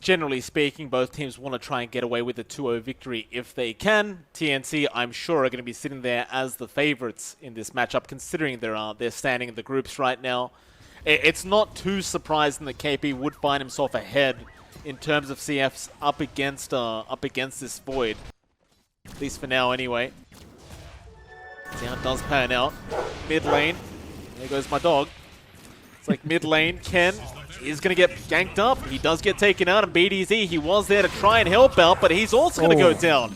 generally speaking, both teams want to try and get away with a 2-0 victory if they can. TNC, I'm sure, are going to be sitting there as the favorites in this matchup, considering they're standing in the groups right now. It's not too surprising that KP would find himself ahead in terms of CFs up against this Void. At least for now, anyway. See how it does pan out. Mid lane. There goes my dog. It's like mid lane. Ken is going to get ganked up. He does get taken out, and BDZ, he was there to try and help out, but he's also going to go down.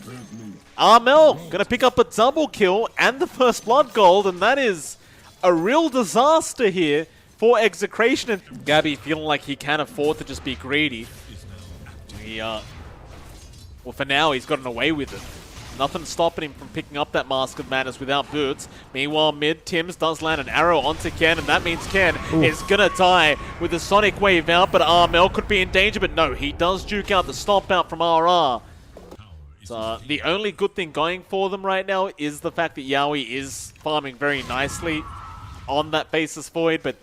Armel going to pick up a double kill and the first blood gold, and that is a real disaster here for Execration. And Gabbi feeling like he can afford to just be greedy. Well, for now, he's gotten away with it. Nothing stopping him from picking up that Mask of Madness without boots. Meanwhile, mid, Tims does land an arrow onto Ken, and that means Ken is going to die with the Sonic Wave out, but Armel could be in danger, but no, he does juke out the stomp out from RR. So, the only good thing going for them right now is the fact that Yaoi is farming very nicely on that basis Void, but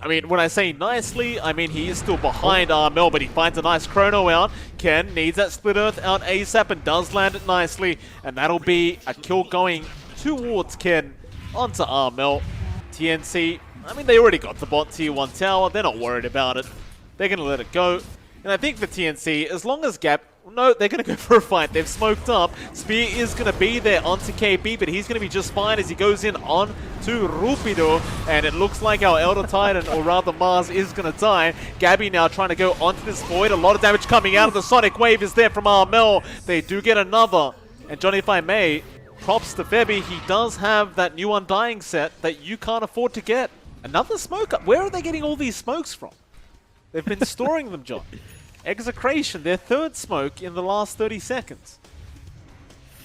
I mean, when I say nicely, I mean he is still behind Armel, but he finds a nice chrono out. Ken needs that Split Earth out ASAP and does land it nicely, and that'll be a kill going towards Ken onto Armel. TNC, I mean, they already got the bot tier 1 tower. They're not worried about it. They're going to let it go. And I think for TNC, as long as Gap... No, they're going to go for a fight. They've smoked up. Spear is going to be there onto KB, but he's going to be just fine as he goes in on to Rupido. And it looks like our Elder Titan, or rather Mars, is going to die. Gabbi now trying to go onto this Void. A lot of damage coming out of the Sonic Wave is there from Armel. They do get another. And Johnny, if I may, props to Febby. He does have that new Undying set that you can't afford to get. Another smoke up. Where are they getting all these smokes from? They've been storing them, John. Execration, their third smoke in the last 30 seconds.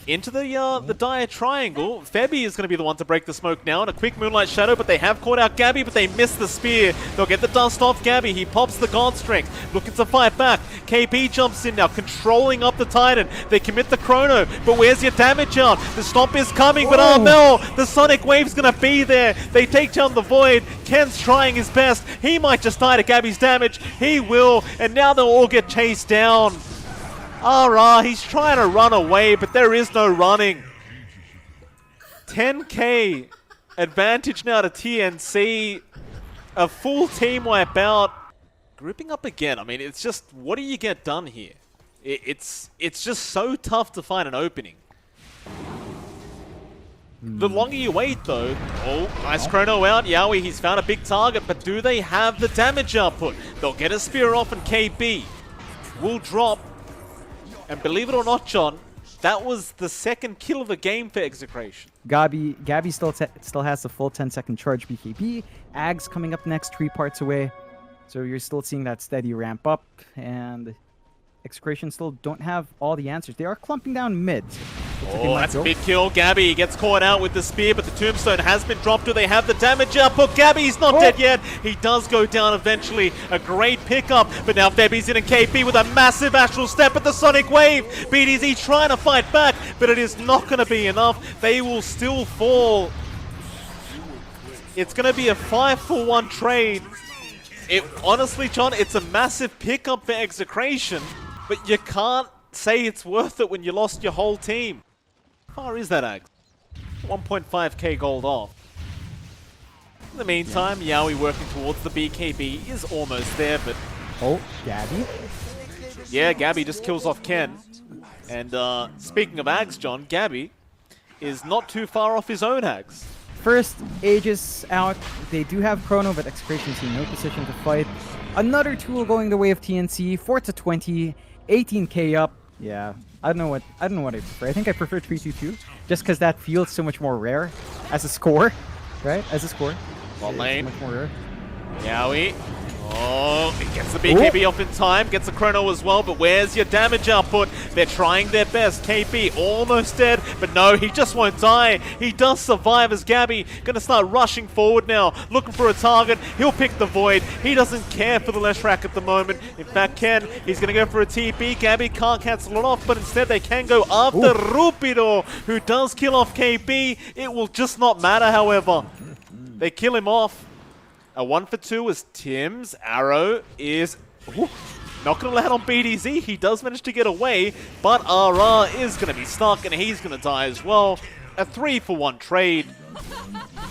Into the dire triangle. Febby is going to be the one to break the smoke now, and a quick Moonlight Shadow, but they have caught out Gabbi, but they miss the spear. They'll get the dust off Gabbi. He pops the God Strength, looking to fight back. KP jumps in now, controlling up the Titan. They commit the Chrono, but where's your damage out? The Stomp is coming, but Armel, the Sonic Wave's going to be there. They take down the Void. Ken's trying his best. He might just die to Gabbi's damage. He will, and now they'll all get chased down. He's trying to run away, but there is no running. 10k advantage now to TNC. A full team wipe out. Gripping up again. I mean, it's just, what do you get done here? It's just so tough to find an opening. The longer you wait, though... Oh, nice chrono out. Yaoi, he's found a big target, but do they have the damage output? They'll get a spear off, and KB will drop. And believe it or not, John, that was the second kill of the game for Execration. Gabbi still has the full 10-second charge BKB. Ags coming up next, 3 parts away. So you're still seeing that steady ramp up. And Execration still don't have all the answers. They are clumping down mid. Oh, that's a big kill. Gabbi gets caught out with the spear, but the tombstone has been dropped. Do they have the damage output? Gabbi's not dead yet. He does go down eventually. A great pickup, but now Febby's in and KP with a massive astral step at the Sonic Wave. BDZ trying to fight back, but it is not going to be enough. They will still fall. It's going to be a 5-for-1 trade. Honestly, John, it's a massive pickup for Execration, but you can't say it's worth it when you lost your whole team. How far is that, Ags? 1.5k gold off. In the meantime, Yaoi working towards the BKB is almost there, but... Oh, Gabbi? Yeah, Gabbi just kills off Ken. And speaking of Ags, John, Gabbi is not too far off his own Ags. First, Aegis out. They do have Chrono, but Execration's in no position to fight. Another tool going the way of TNC. 4-20, 18k up. Yeah, I don't know what I prefer. I think I prefer 3-2-2, just because that feels so much more rare as a score, right? As a score. Well, lane. So much more rare. Yaoi. Oh, it gets the BKB off in time, gets the chrono as well, but where's your damage output? They're trying their best. KP almost dead, but no, he just won't die. He does survive as Gabbi gonna start rushing forward now, looking for a target. He'll pick the Void. He doesn't care for the Leshrac at the moment. In fact, Ken, he's gonna go for a TP. Gabbi can't cancel it off, but instead they can go after Rupido, who does kill off KP. It will just not matter, however. They kill him off. A 1-for-2 as Tim's arrow is Not going to land on BDZ. He does manage to get away, but RR is going to be stuck, and he's going to die as well. A 3-for-1 trade.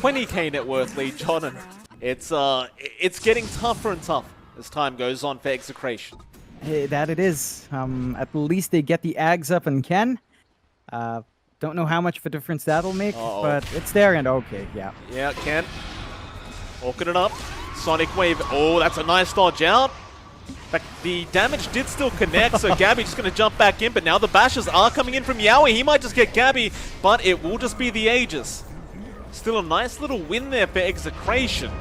20k net worth lead, John, and it's getting tougher and tougher as time goes on for Execration. Hey, that it is. At least they get the Ags up and Ken. Don't know how much of a difference that'll make, but it's there and okay, yeah. Yeah, Ken. Walking it up. Sonic Wave. Oh, that's a nice dodge out. In fact, the damage did still connect, so Gabby just going to jump back in, but now the bashes are coming in from Yowie. He might just get Gabby, but it will just be the Aegis. Still a nice little win there for Execration.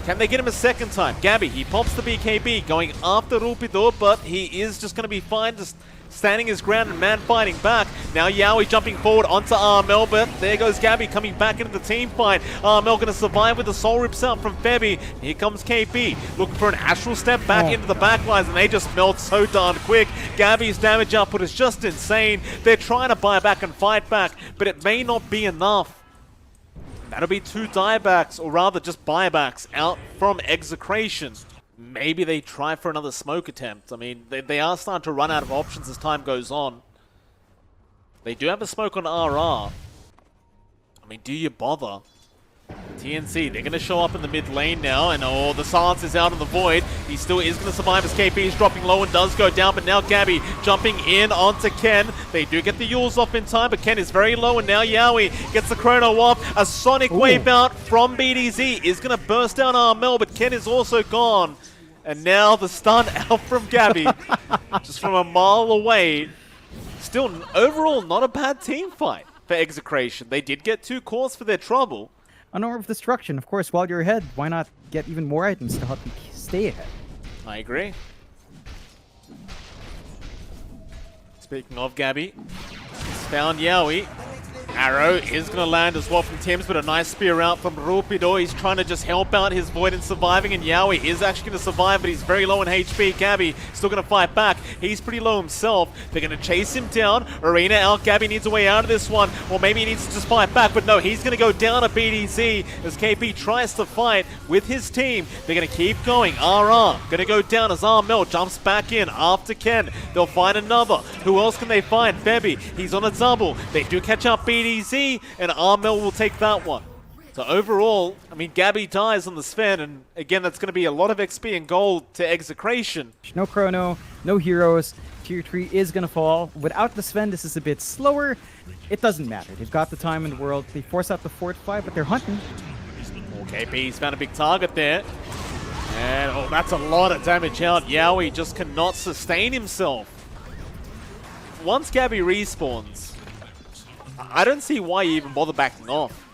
Can they get him a second time? Gabby, he pops the BKB, going after Rupido, but he is just going to be fine, just standing his ground and man fighting back. Now Yowie jumping forward onto Armel, but there goes Gabby coming back into the team fight. Armel going to survive with the soul rips out from Febby. Here comes KP, looking for an astral step back into the backlines, and they just melt so darn quick. Gabby's damage output is just insane. They're trying to buy back and fight back, but it may not be enough. That'll be 2 diebacks, or rather just buybacks, out from Execration. Maybe they try for another smoke attempt. I mean, they are starting to run out of options as time goes on. They do have a smoke on RR. I mean, do you bother? TNC, they're going to show up in the mid lane now, and oh, the silence is out in the void. He still is going to survive as KP is dropping low and does go down, but now Gabby jumping in onto Ken. They do get the Yules off in time, but Ken is very low, and now Yowie gets the chrono off. A Sonic Wave out from BDZ is going to burst down Armel, but Ken is also gone. And now the stun out from Gabby, just from a mile away. Still, overall, not a bad team fight for Execration. They did get 2 cores for their trouble. An Orb of Destruction, of course, while you're ahead, why not get even more items to help you stay ahead? I agree. Speaking of Gabby, he's found Yowie. Arrow is going to land as well from Tim's, but a nice spear out from Rupido. He's trying to just help out his Void in surviving, and Yowie is actually going to survive, but he's very low in HP. Gabby still going to fight back. He's pretty low himself. They're going to chase him down. Arena out. Gabby needs a way out of this one, or maybe he needs to just fight back, but no, he's going to go down to BDZ as KP tries to fight with his team. They're going to keep going. RR going to go down as Armel jumps back in after Ken. They'll find another. Who else can they find? Febby. He's on a double. They do catch up BDZ. And Armel will take that one. So overall, I mean, Gabby dies on the Sven, and again, that's going to be a lot of XP and gold to Execration. No chrono, no heroes. Tier 3 is going to fall. Without the Sven, this is a bit slower. It doesn't matter. They've got the time in the world. They force out the fortify, but they're hunting. KP's found a big target there. And oh, that's a lot of damage out. Yowie just cannot sustain himself. Once Gabby respawns, I don't see why you even bother backing off.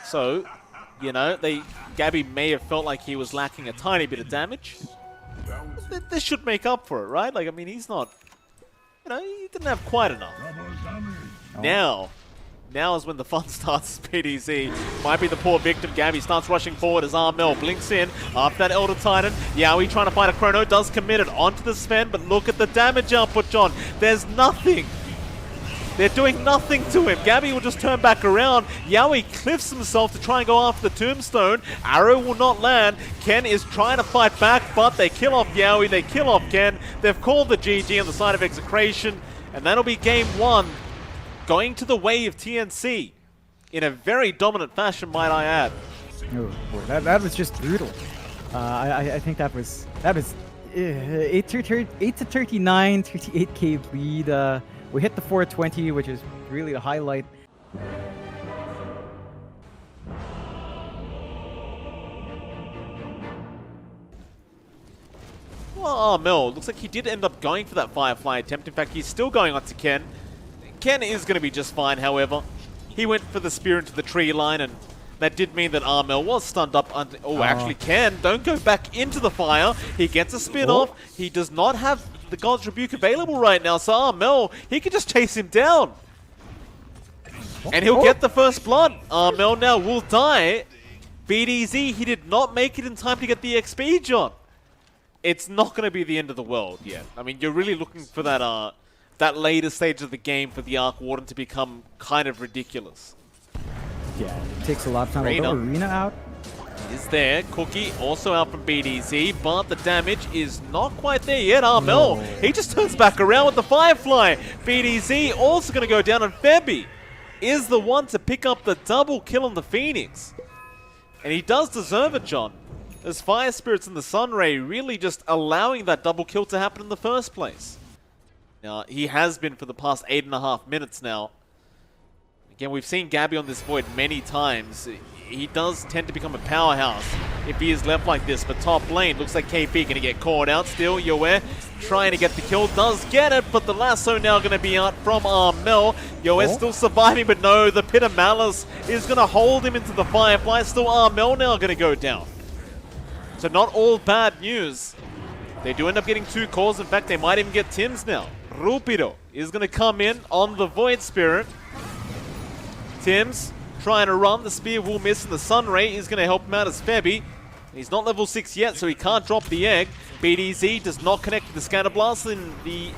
So, you know, Gabby may have felt like he was lacking a tiny bit of damage. This should make up for it, right? Like, I mean, he's not, you know, he didn't have quite enough. Now is when the fun starts. PDZ might be the poor victim. Gabby starts rushing forward as Armel blinks in after that Elder Titan. Yowie trying to find a chrono, does commit it onto the Sven, but look at the damage output, John. There's nothing. They're doing nothing to him. Gabby will just turn back around. Yowie cliffs himself to try and go after the tombstone. Arrow will not land. Ken is trying to fight back, but they kill off Yowie. They kill off Ken. They've called the GG on the side of Execration, and that'll be game 1. Going to the way of TNC in a very dominant fashion, might I add. Oh, boy, that was just brutal. I think that was 8 to 39, 38k lead. We hit the 420, which is really the highlight. Well, Armel, looks like he did end up going for that Firefly attempt. In fact, he's still going on to Ken. Ken is going to be just fine, however. He went for the spear into the tree line, and that did mean that Armel was stunned up. Actually, Ken, don't go back into the fire. He gets a spin off. He does not have the God's Rebuke available right now, so Armel, he can just chase him down. And he'll get the first blood. Armel now will die. BDZ, he did not make it in time to get the XP, John. It's not going to be the end of the world yet. I mean, you're really looking for that that later stage of the game for the Arc Warden to become kind of ridiculous. Yeah, it takes a lot of time. Arena out. is there. Cookie also out from BDZ, but the damage is not quite there yet. Armel, he just turns back around with the Firefly. BDZ also going to go down, and Febby is the one to pick up the double kill on the Phoenix. And he does deserve it, John. As Fire Spirits and the Sunray really just allowing that double kill to happen in the first place. Now, he has been for the past 8.5 minutes now. Again, we've seen Gabby on this Void many times. He does tend to become a powerhouse if he is left like this. But top lane, looks like KP going to get caught out still. Yoe trying to get the kill, does get it, but the lasso now going to be out from Armel. Yoe still surviving, but no, the Pit of Malice is going to hold him into the Firefly. Still Armel now going to go down. So not all bad news. They do end up getting 2 calls. In fact, they might even get Tims now. Rupido is going to come in on the Void Spirit. Tims trying to run. The spear will miss, and the Sunray is going to help him out as Febby. He's not level 6 yet, so he can't drop the egg. BDZ does not connect to the Scatter Blast, and the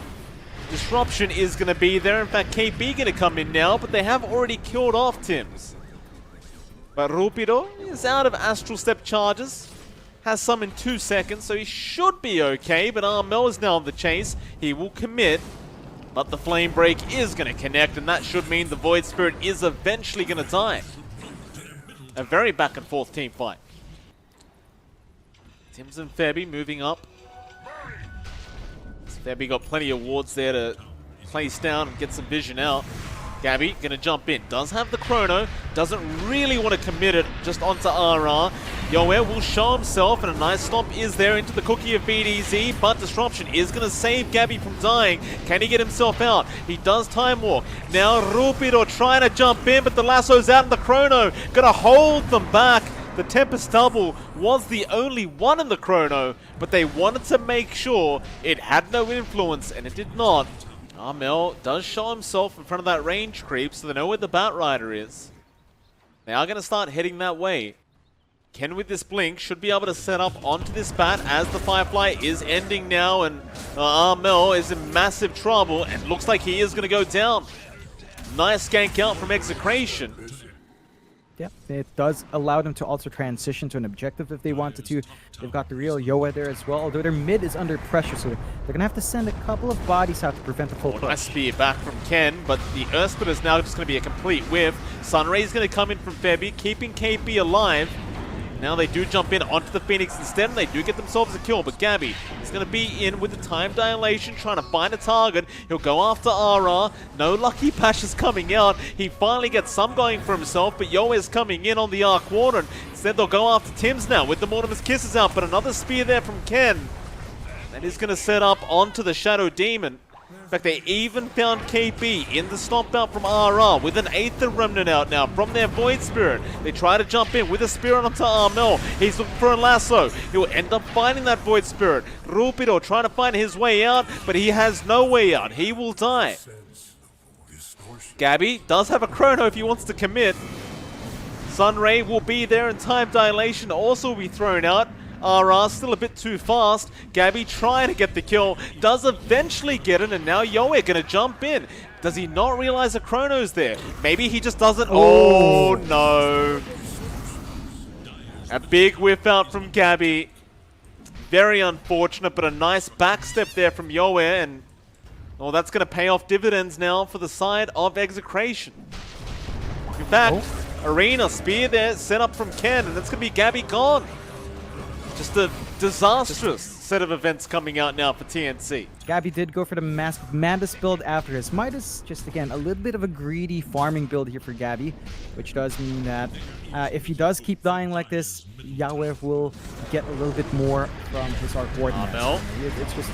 disruption is going to be there. In fact, KB going to come in now, but they have already killed off Tims. But Rupido is out of Astral Step charges. Has some in 2 seconds, so he should be okay, but Armel is now on the chase. He will commit, but the Flame Break is going to connect, and that should mean the Void Spirit is eventually going to die. A very back and forth team fight. Tims and Febby moving up. Febby got plenty of wards there to place down and get some vision out. Gabby gonna jump in, does have the chrono, doesn't really want to commit it just onto RR. Yoe will show himself, and a nice stomp is there into the cookie of BDZ, but disruption is gonna save Gabby from dying. Can he get himself out? He does time walk. Now Rupido trying to jump in, but the lasso's out, and the chrono gonna hold them back. The Tempest double was the only one in the chrono, but they wanted to make sure it had no influence, and it did not. Armel does show himself in front of that range creep, so they know where the Batrider is. They are going to start heading that way. Ken with this blink should be able to set up onto this Bat as the Firefly is ending now, and Armel is in massive trouble, and looks like he is going to go down. Nice gank out from Execration. Yeah, it does allow them to also transition to an objective if they wanted to. They've got the real Yoe there as well, although their mid is under pressure, so they're going to have to send a couple of bodies out to prevent the full push. Nice spear back from Ken, but the Earth Split is now just going to be a complete whiff. Sunray is going to come in from Febby, keeping KP alive. Now they do jump in onto the Phoenix instead, and they do get themselves a kill, but Gabby is going to be in with the time dilation, trying to find a target. He'll go after RR. No Lucky Pashes coming out. He finally gets some going for himself, but Yoe is coming in on the Arc Warden. Instead, they'll go after Tims now with the Mortimer's Kisses out, but another spear there from Ken. That is going to set up onto the Shadow Demon. In fact, they even found KP in the stomp out from RR with an Aether Remnant out now from their Void Spirit. They try to jump in with a Spirit onto Armel. He's looking for a lasso. He'll end up finding that Void Spirit. Rupido trying to find his way out, but he has no way out. He will die. Gabby does have a chrono if he wants to commit. Sunray will be there, and time dilation also will be thrown out. RR still a bit too fast. Gabby trying to get the kill, does eventually get it, and now Yoe gonna jump in. Does he not realize the chrono's there? Maybe he just doesn't. Oh no. A big whiff out from Gabby. Very unfortunate, but a nice backstep there from Yoe, and well, that's gonna pay off dividends now for the side of Execration. In fact, Arena spear there set up from Ken, and that's gonna be Gabby gone. Just a disastrous set of events coming out now for TNC. Gabby did go for the Massive Madness build after his Midas. Just again, a little bit of a greedy farming build here for Gabby, which does mean that if he does keep dying like this, Yoe will get a little bit more from his Arc Warden. It's just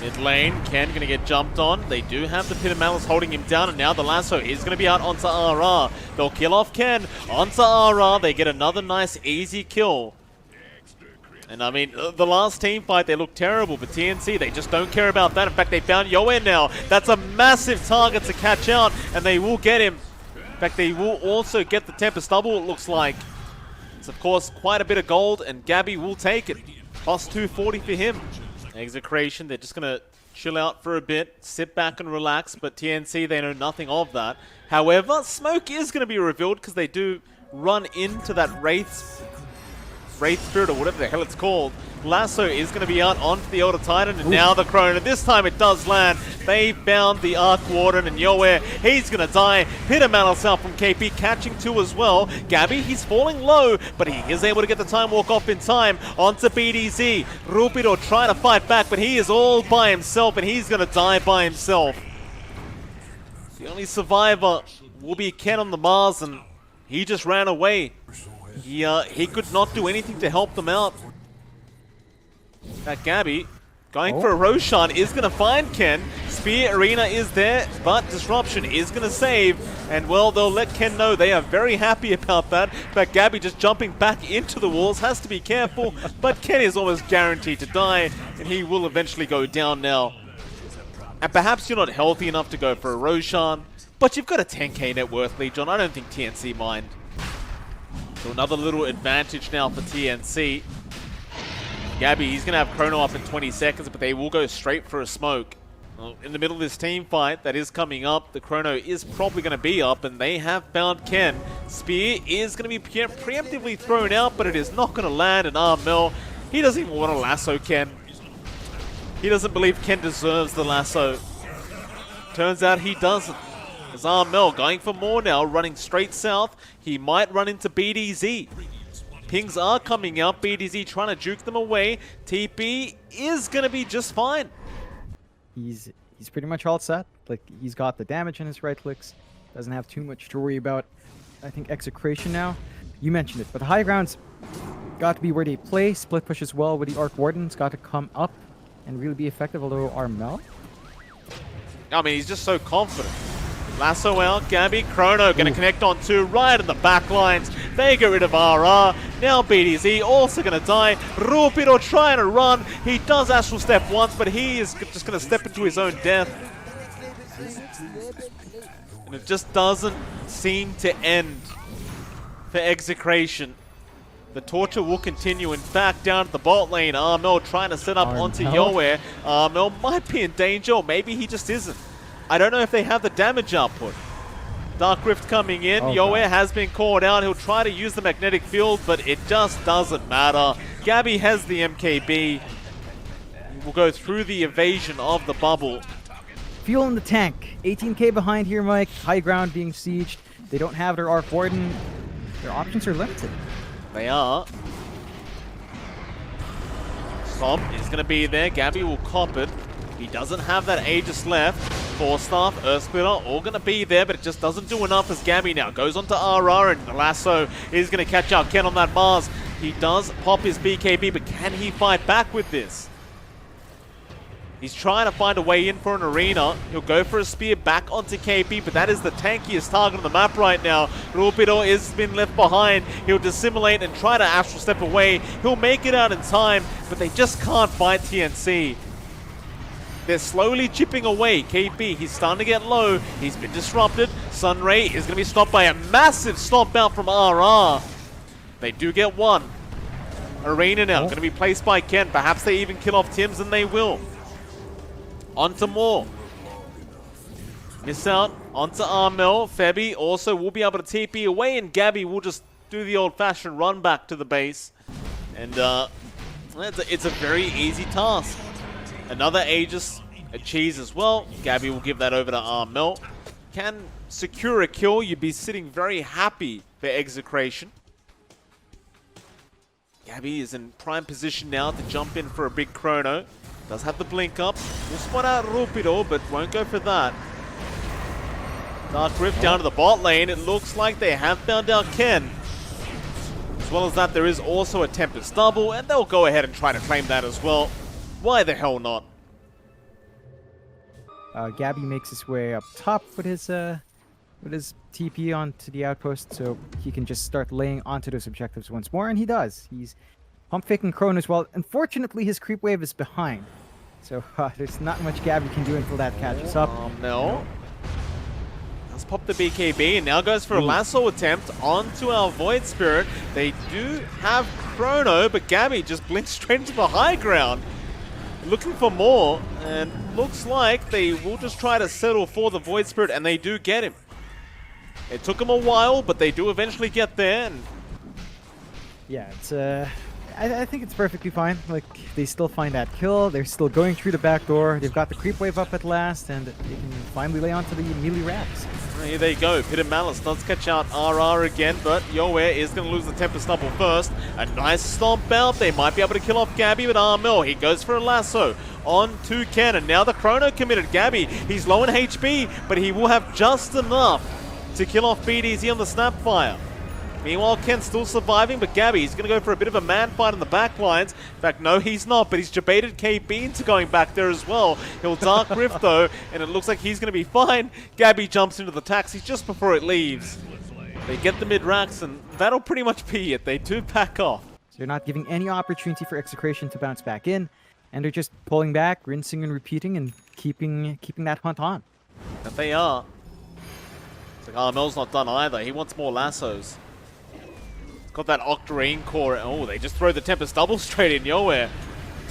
mid lane, Ken gonna get jumped on. They do have the Pit of Malice holding him down, and now the lasso is gonna be out onto RR. They'll kill off Ken onto RR. They get another nice easy kill. And I mean, the last team fight, they look terrible, but TNC, they just don't care about that. In fact, they found Yoe now. That's a massive target to catch out, and they will get him. In fact, they will also get the Tempest double, it looks like. It's, of course, quite a bit of gold, and Gabby will take it. Plus 240 for him. Execration, they're just going to chill out for a bit, sit back and relax, but TNC, they know nothing of that. However, smoke is going to be revealed because they do run into that Wraith's Wraith Spirit or whatever the hell it's called. Lasso is going to be out onto the Elder Titan, and now the Chrono. This time it does land. They found the Arc Warden, and Yoe, he's going to die. Hit a Malus out from KP, catching two as well. Gabby, he's falling low, but he is able to get the Time Walk off in time. Onto BDZ. Rupido trying to fight back, but he is all by himself, and he's going to die by himself. The only survivor will be Ken on the Mars, and he just ran away. He could not do anything to help them out. That Gabby going for a Roshan is going to find Ken. Spear Arena is there, but Disruption is going to save. And well, they'll let Ken know they are very happy about that. But Gabby just jumping back into the walls, has to be careful. But Ken is almost guaranteed to die, and he will eventually go down now. And perhaps you're not healthy enough to go for a Roshan, but you've got a 10k net worth, Legion. I don't think TNC mind. So another little advantage now for TNC. Gabby, he's going to have Chrono up in 20 seconds, but they will go straight for a smoke. Well, in the middle of this team fight that is coming up, the Chrono is probably going to be up, and they have found Ken. Spear is going to be preemptively thrown out, but it is not going to land, and Armel, he doesn't even want to lasso Ken. He doesn't believe Ken deserves the lasso. Turns out he doesn't. As Armel going for more now, running straight south. He might run into BDZ. Pings are coming out. BDZ trying to juke them away. TP is going to be just fine. He's pretty much all set. Like, he's got the damage in his right clicks. Doesn't have too much to worry about. I think Execration now. You mentioned it, but the high ground's got to be where they play. Split push as well with the Arc Warden's got to come up and really be effective, although Armel. I mean, he's just so confident. Lasso out, Gabby, Chrono going to connect on two right in the back lines. They get rid of RR. Now BDZ also going to die. Rupido trying to run. He does Astral Step once, but he is just going to step into his own death. And it just doesn't seem to end for Execration. The torture will continue. In fact, down at the bot lane, Armel trying to set up onto Yoe. Armel might be in danger, or maybe he just isn't. I don't know if they have the damage output. Dark Rift coming in. Yoe has been called out. He'll try to use the magnetic field, but it just doesn't matter. Gabby has the MKB. He will go through the evasion of the bubble. Fuel in the tank. 18k behind here, Mike. High ground being sieged. They don't have their Arc Warden. Their options are limited. They are. Stomp is going to be there. Gabby will cop it. He doesn't have that Aegis left. Force Staff, Earth Splitter, all going to be there, but it just doesn't do enough as Gabby now goes on to RR, and the lasso is going to catch out Ken on that Mars. He does pop his BKB, but can he fight back with this? He's trying to find a way in for an arena. He'll go for a spear back onto KP, but that is the tankiest target on the map right now. Rupido is been left behind. He'll dissimulate and try to Astral Step away. He'll make it out in time, but they just can't fight TNC. They're slowly chipping away. KP, he's starting to get low. He's been disrupted. Sunray is going to be stopped by a massive stomp out from RR. They do get one. Arena now going to be placed by Ken. Perhaps they even kill off Tims, and they will. On to more. Miss out onto Armel. Febby also will be able to TP away, and Gabby will just do the old-fashioned run back to the base. And it's a very easy task. Another Aegis, a cheese as well. Gabby will give that over to Armel. Can secure a kill. You'd be sitting very happy for Execration. Gabby is in prime position now to jump in for a big Chrono. Does have the blink up. Will spot out Rupido, but won't go for that. Dark Rift down to the bot lane. It looks like they have found out Ken. As well as that, there is also a Tempest double, and they'll go ahead and try to claim that as well. Why the hell not? Gabby makes his way up top with his TP onto the outpost, so he can just start laying onto those objectives once more, and he does. He's pump faking Chrono as well. Unfortunately, his creep wave is behind, so there's not much Gabby can do until that catches up. No. Let's pop the BKB, and now goes for a lasso attempt onto our Void Spirit. They do have Chrono, but Gabby just blinks straight into the high ground. Looking for more, and looks like they will just try to settle for the Void Spirit, and they do get him. It took them a while, but they do eventually get there. And yeah, it's I think it's perfectly fine. Like, they still find that kill. They're still going through the back door. They've got the creep wave up at last, and they can finally lay onto the melee racks. Here they go. Pit and Malice does catch out RR again, but Yoe is going to lose the Tempest Double first. A nice stomp out. They might be able to kill off Gabby with Armel. He goes for a lasso on to Ken, and now the Chrono committed. Gabby, he's low in HP, but he will have just enough to kill off BDZ on the Snapfire. Meanwhile, Ken's still surviving, but Gabby, he's going to go for a bit of a man fight in the back lines. In fact, no, he's not, but he's debated KB into going back there as well. He'll Dark Rift, though, and it looks like he's going to be fine. Gabby jumps into the taxi just before it leaves. They get the mid-racks, and that'll pretty much be it. They do pack off. So they're not giving any opportunity for Execration to bounce back in, and they're just pulling back, rinsing and repeating, and keeping that hunt on. That they are. It's like Armel's not done either. He wants more lassos. Got that Octarine core. Oh, they just throw the Tempest Double straight in. Yoe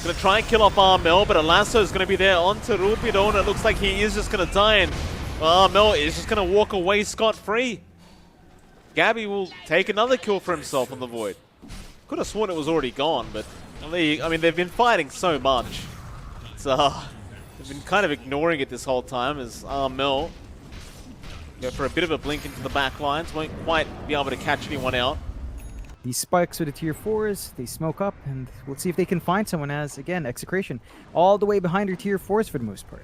gonna try and kill off Armel, but a lasso is gonna be there onto Rupido, and it looks like he is just gonna die, and Armel is just gonna walk away scot-free. Gabby will take another kill for himself on the Void. Could have sworn it was already gone, but I mean, they've been fighting so much. So they've been kind of ignoring it this whole time as Armel go for a bit of a blink into the back lines. Won't quite be able to catch anyone out. These spikes with the tier 4s, they smoke up, and we'll see if they can find someone as, again, Execration all the way behind their tier 4s for the most part.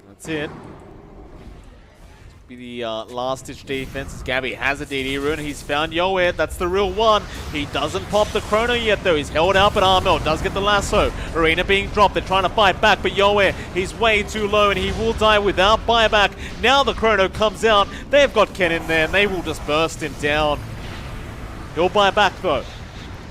That's it. Be the last-ditch defense as Gabby has a DD rune. He's found Yoe. That's the real one. He doesn't pop the Chrono yet, though. He's held out, but Armel does get the lasso. Arena being dropped. They're trying to fight back, but Yoe, he's way too low, and he will die without buyback. Now the Chrono comes out. They've got Ken in there, and they will just burst him down. He'll buy back though.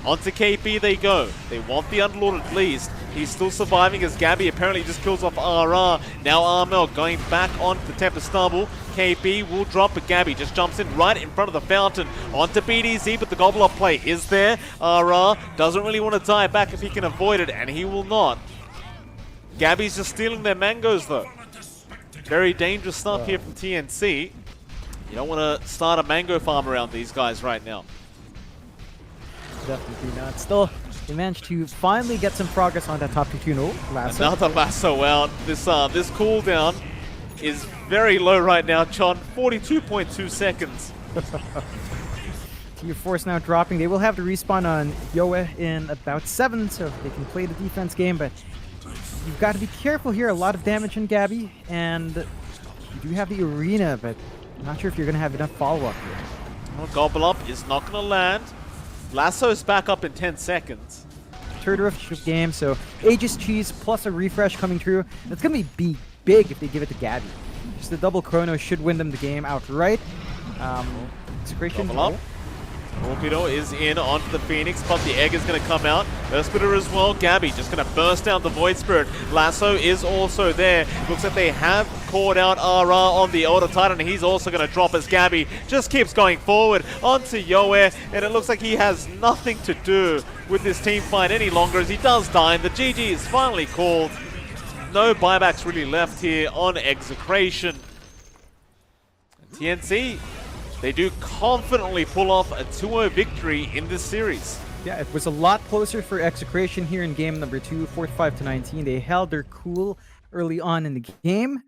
Onto KP they go. They want the Underlord at least. He's still surviving as Gabby apparently just kills off RR. Now Armel going back onto the Tempest Double. KP will drop, but Gabby just jumps in right in front of the fountain. Onto BDZ, but the Gobble Up play is there. RR doesn't really want to die back if he can avoid it, and he will not. Gabby's just stealing their mangoes though. Very dangerous stuff here from TNC. You don't want to start a mango farm around these guys right now. Definitely not. Still, they managed to finally get some progress on that top 2-0 lasso. Another lasso out. This cooldown is very low right now, Chon. 42.2 seconds. Tier 4 now dropping. They will have to respawn on Yoe in about 7, so they can play the defense game, but you've got to be careful here. A lot of damage on Gabby, and you do have the arena, but I'm not sure if you're going to have enough follow-up here. Well, Gobble Up is not going to land. Lasso's back up in 10 seconds. Terrific game, so Aegis Cheese plus a refresh coming through. That's going to be big if they give it to Gabby. Just the double Chrono should win them the game outright. Execration. Gobble Up. Torpedo is in onto the Phoenix, but the egg is going to come out. Earthsplitter as well. Gabby just going to burst down the Void Spirit. Lasso is also there. Looks like they have caught out RR on the Elder Titan. He's also going to drop as Gabby just keeps going forward onto Yoe, and it looks like he has nothing to do with this team fight any longer as he does die, and the GG is finally called. No buybacks really left here on Execration. And TNC, they do confidently pull off a 2-0 victory in this series. Yeah, it was a lot closer for Execration here in game number 2, 45-19. They held their cool early on in the game,